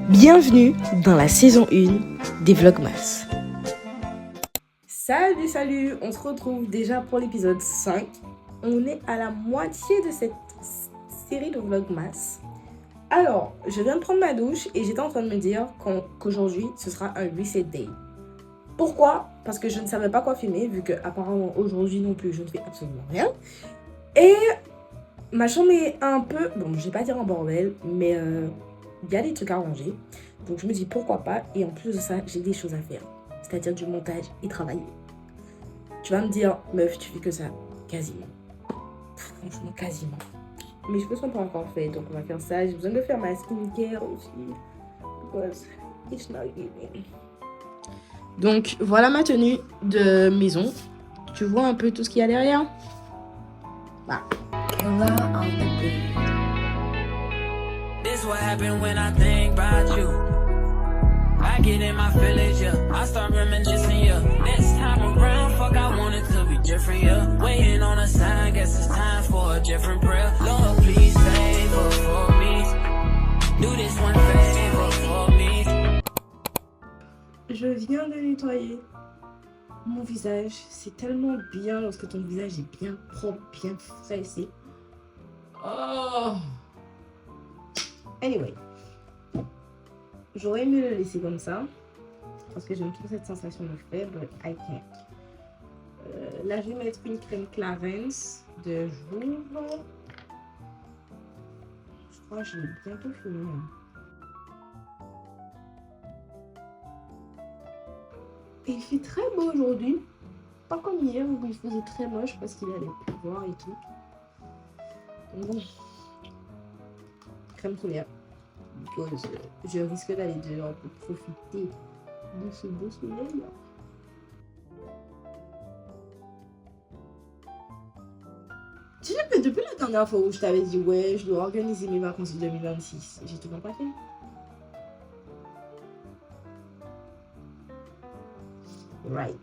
Bienvenue dans la saison 1 des Vlogmas. Salut, on se retrouve déjà pour l'épisode 5. On est à la moitié de cette série de Vlogmas. Alors, je viens de prendre ma douche et j'étais en train de me dire qu'aujourd'hui, ce sera un reset day. Pourquoi ? Parce que je ne savais pas quoi filmer, vu que apparemment aujourd'hui non plus, je ne fais absolument rien. Et ma chambre est un peu, bon, je vais pas dire en bordel, mais il y a des trucs à ranger. Donc je me dis pourquoi pas. Et en plus de ça, j'ai des choses à faire. C'est-à-dire du montage et travailler. Tu vas me dire, meuf, tu fais que ça. Quasiment. Franchement, quasiment. Mes cheveux sont pas encore faits, donc on va faire ça. J'ai besoin de faire ma skincare aussi. Because it's not giving. Donc voilà ma tenue de maison. Tu vois un peu tout ce qu'il y a derrière? Voilà. This what happened when I think about you. I get in my feelings, yeah. I start reminiscing, yeah. Next time around, fuck, I want it to be different, yeah. Waiting on a sign, guess it's time for a different prayer. Lord, please favor for me. Do this one favor for me. Je viens de nettoyer mon visage. C'est tellement bien lorsque ton visage est bien propre, bien frais. C'est... Oh! Anyway, j'aurais aimé le laisser comme ça parce que j'aime trop cette sensation de frais, but I can't. Là, je vais mettre une crème Clarins de jour. Je crois que je l'ai bientôt fini. Et il fait très beau aujourd'hui, pas comme hier où il faisait très moche parce qu'il allait pleuvoir et tout. Donc bon. Crème solaire. Because je risque d'aller dehors pour profiter de ce beau soleil. Tu sais que depuis la dernière fois où je t'avais dit ouais, je dois organiser mes vacances de 2026, j'ai toujours pas fait. Right.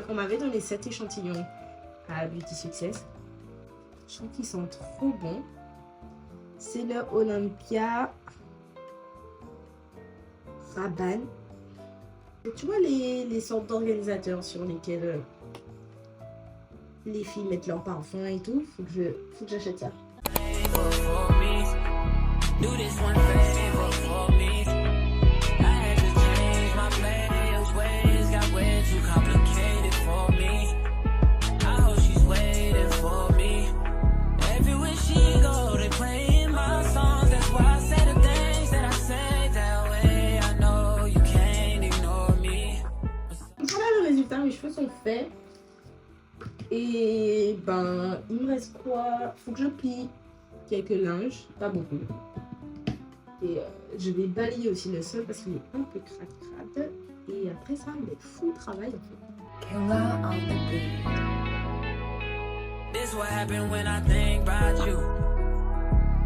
On m'avait donné 7 échantillons à Beauty Success. Je trouve qu'ils sont trop bons. C'est le Olympia Rabanne. Tu vois les sortes d'organisateurs sur lesquels les filles mettent leur parfum et tout. Faut que j'achète ça. Mes cheveux sont faits et ben il me reste quoi? Faut que je plie quelques linges, pas beaucoup, et je vais balayer aussi le sol parce qu'il est un peu crade et après ça on est full travail en fait. This what happened when I think about you.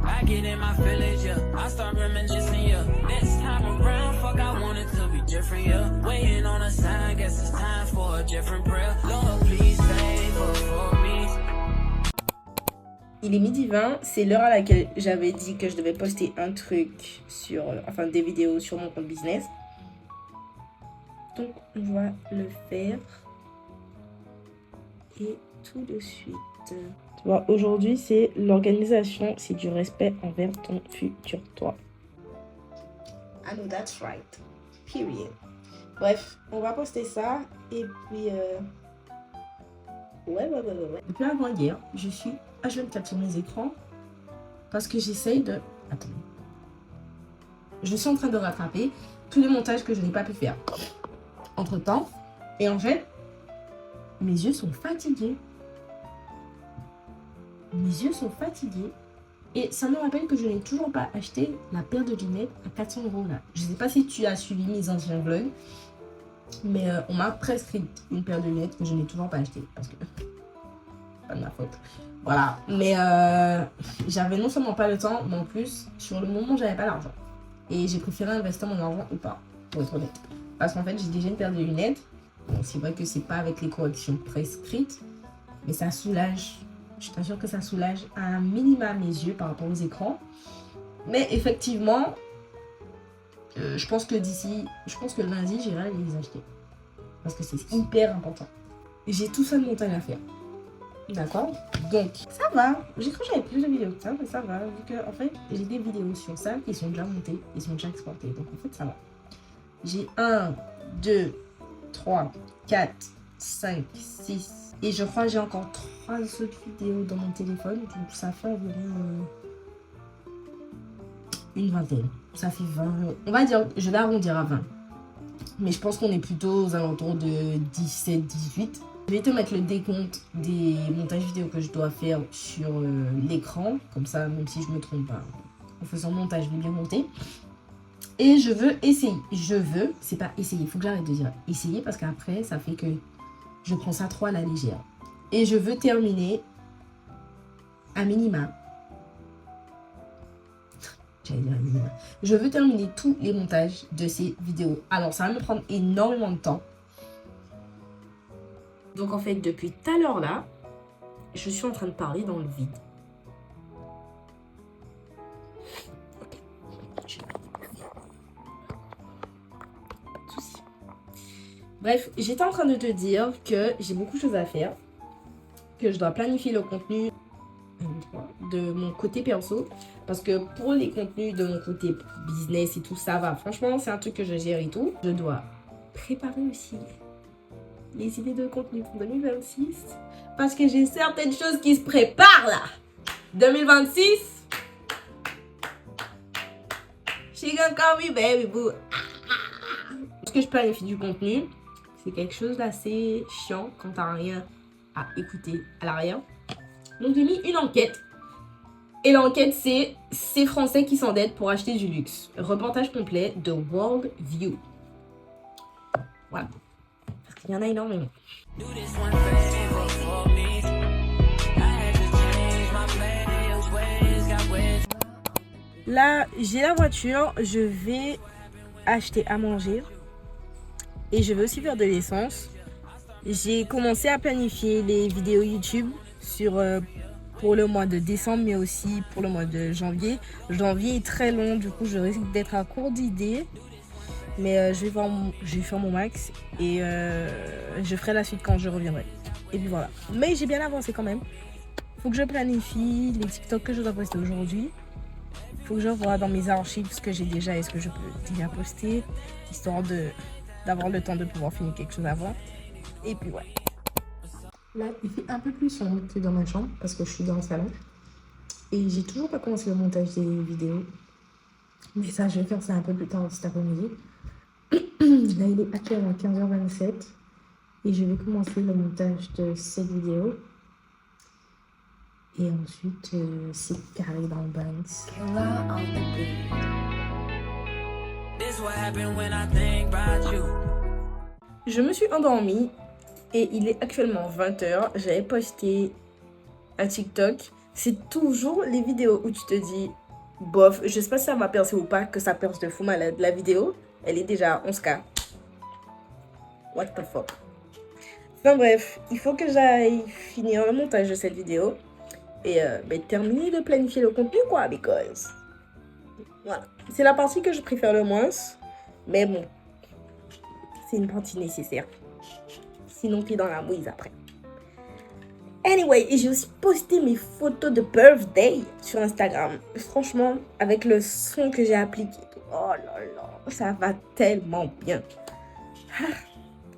I get in my feelings, yeah. I start reminiscing, yeah. Next time around, fuck, I want it to be different, yeah. Waiting on a sign, guess it's time for a different prayer. Lord, please favor for me. Il est 12h20, c'est l'heure à laquelle j'avais dit que je devais poster un truc sur, enfin des vidéos sur mon compte business. Donc on va le faire. Et tout de suite. Tu vois, aujourd'hui, c'est l'organisation, c'est du respect envers ton futur toi. I know that's right. Period. Bref, on va poster ça et puis... Ouais. Depuis avant-hier, je suis H24 sur mes écrans parce que j'essaye de... Attends. Je suis en train de rattraper tous les montages que je n'ai pas pu faire entre-temps. Et en fait, mes yeux sont fatigués. Mes yeux sont fatigués et ça me rappelle que je n'ai toujours pas acheté la paire de lunettes à 400 € là. Je ne sais pas si tu as suivi mes anciens vlogs, mais on m'a prescrit une paire de lunettes que je n'ai toujours pas achetée parce que pas de ma faute. Voilà, mais j'avais non seulement pas le temps, mais en plus sur le moment j'avais pas l'argent et j'ai préféré investir mon argent ou pas, pour être honnête. Parce qu'en fait j'ai déjà une paire de lunettes. Bon, c'est vrai que c'est pas avec les corrections prescrites, mais ça soulage Je t'assure que ça soulage un minimum mes yeux par rapport aux écrans. Mais effectivement, je pense que lundi, j'irai les acheter. Parce que c'est hyper important. J'ai tout ça de montage à faire. D'accord? Donc, ça va. J'ai cru que j'avais plus de vidéos que ça, mais ça va. Vu que, en fait, j'ai des vidéos sur ça qui sont déjà montées, ils sont déjà exportées. Donc, en fait, ça va. J'ai 1, 2, 3, 4, 5, 6. Et je crois que j'ai encore 3 autres vidéos dans mon téléphone. Donc, ça fait environ une vingtaine. Ça fait 20. On va dire, je vais arrondir à 20. Mais je pense qu'on est plutôt aux alentours de 17, 18. Je vais te mettre le décompte des montages vidéo que je dois faire sur l'écran. Comme ça, même si je me trompe pas, en faisant le montage, je vais bien monter. Et je veux essayer. C'est pas essayer, il faut que j'arrête de dire essayer parce qu'après, ça fait que je prends ça trop à la légère. Et je veux terminer à minima. Je veux terminer tous les montages de ces vidéos. Alors, ça va me prendre énormément de temps. Donc, en fait, depuis tout à l'heure là, je suis en train de parler dans le vide. Bref, j'étais en train de te dire que j'ai beaucoup de choses à faire, que je dois planifier le contenu de mon côté perso, parce que pour les contenus de mon côté business et tout, ça va. Franchement, c'est un truc que je gère et tout. Je dois préparer aussi les idées de contenu pour 2026, parce que j'ai certaines choses qui se préparent là. 2026, she gonna call me baby boo. Parce que je planifie du contenu, c'est quelque chose d'assez chiant quand t'as rien à écouter à l'arrière. Donc j'ai mis une enquête. Et l'enquête, c'est ces Français qui s'endettent pour acheter du luxe. Reportage complet de World View. Voilà. Parce qu'il y en a énormément. Là, j'ai la voiture. Je vais acheter à manger. Et je vais aussi faire de l'essence. J'ai commencé à planifier les vidéos YouTube pour le mois de décembre, mais aussi pour le mois de janvier. Janvier est très long, du coup je risque d'être à court d'idées. Mais je vais faire mon max et je ferai la suite quand je reviendrai. Et puis voilà. Mais j'ai bien avancé quand même. Faut que je planifie les TikTok que je dois poster aujourd'hui. Faut que je vois dans mes archives ce que j'ai déjà et ce que je peux déjà poster, histoire d'avoir le temps de pouvoir finir quelque chose avant. Et puis ouais. Là, il fait un peu plus sombre que dans ma chambre parce que je suis dans le salon. Et j'ai toujours pas commencé le montage des vidéos. Mais ça, je vais faire ça un peu plus tard cet après-midi. Là, il est actuellement 15h27. Et je vais commencer le montage de cette vidéo. Et ensuite, c'est carré dans le Banks. Je me suis endormie. Et il est actuellement 20h. J'avais posté un TikTok. C'est toujours les vidéos où tu te dis, bof, je sais pas si ça va percer ou pas, que ça perce de fou malade. La vidéo, elle est déjà à 11K. What the fuck. Enfin bref, il faut que j'aille finir le montage de cette vidéo. Et terminer de planifier le contenu quoi, because... Voilà. C'est la partie que je préfère le moins. Mais bon, c'est une partie nécessaire. Sinon, t'es dans la mouise après. Anyway, j'ai aussi posté mes photos de birthday sur Instagram. Franchement, avec le son que j'ai appliqué. Oh là là, ça va tellement bien.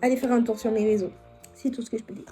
Allez faire un tour sur mes réseaux. C'est tout ce que je peux dire.